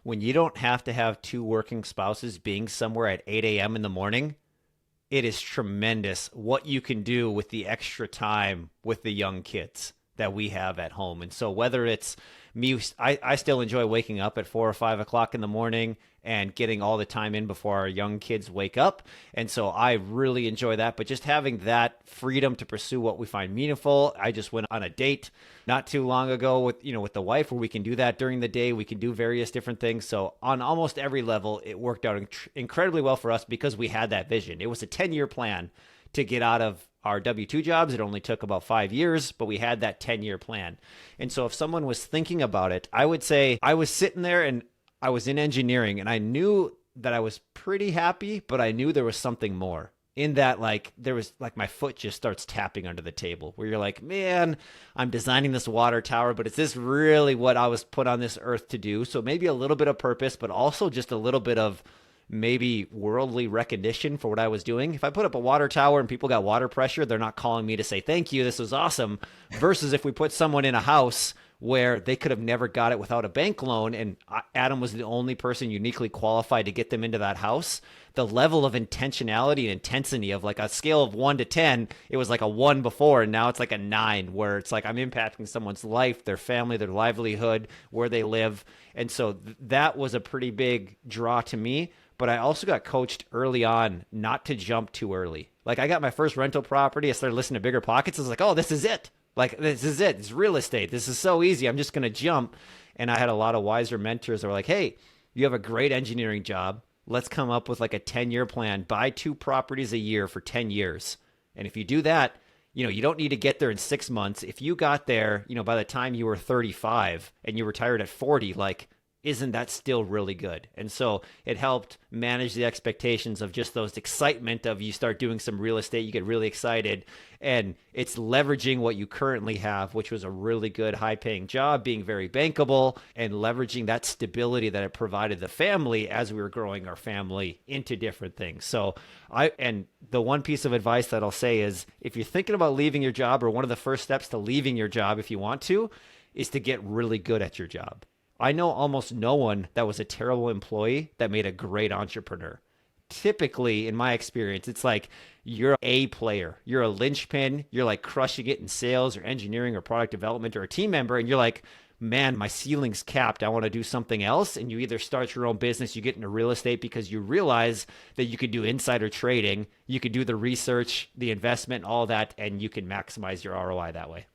When you don't have to have two working spouses being somewhere at 8 a.m. in the morning, it is tremendous what you can do with the extra time with the young kids that we have at home. And so whether it's me, I still enjoy waking up at 4 or 5 o'clock in the morning and getting all the time in before our young kids wake up. And so I really enjoy that. But just having that freedom to pursue what we find meaningful. I just went on a date not too long ago with the wife where we can do that during the day. We can do various different things. So on almost every level, it worked out incredibly well for us because we had that vision. It was a 10-year plan to get out of our W-2 jobs. It only took about 5 years, but we had that 10-year plan. And so if someone was thinking about it, I would say I was sitting there and I was in engineering and I knew that I was pretty happy, but I knew there was something more in that, like, there was like my foot just starts tapping under the table where you're like, man, I'm designing this water tower, but is this really what I was put on this earth to do? So maybe a little bit of purpose, but also just a little bit of maybe worldly recognition for what I was doing. If I put up a water tower and people got water pressure, they're not calling me to say, thank you, this was awesome. Versus if we put someone in a house where they could have never got it without a bank loan and Adam was the only person uniquely qualified to get them into that house, the level of intentionality and intensity of like a scale of 1 to 10, it was like a 1 before, and now it's like a 9, where it's like I'm impacting someone's life, their family, their livelihood, where they live. And so that was a pretty big draw to me. But I also got coached early on not to jump too early. Like I got my first rental property. I started listening to Bigger Pockets. I was like, oh, this is it. Like, this is it. It's real estate. This is so easy. I'm just going to jump. And I had a lot of wiser mentors that were like, hey, you have a great engineering job. Let's come up with like a 10-year plan. Buy 2 properties a year for 10 years. And if you do that, you don't need to get there in 6 months. If you got there, by the time you were 35 and you retired at 40, like, isn't that still really good? And so it helped manage the expectations of just those excitement of you start doing some real estate, you get really excited, and it's leveraging what you currently have, which was a really good high paying job, being very bankable, and leveraging that stability that it provided the family as we were growing our family into different things. So and the one piece of advice that I'll say is if you're thinking about leaving your job, or one of the first steps to leaving your job if you want to, is to get really good at your job. I know almost no one that was a terrible employee that made a great entrepreneur. Typically, in my experience, it's like you're a player. You're a linchpin. You're like crushing it in sales or engineering or product development or a team member. And you're like, man, my ceiling's capped. I want to do something else. And you either start your own business, you get into real estate because you realize that you could do insider trading. You could do the research, the investment, all that, and you can maximize your ROI that way.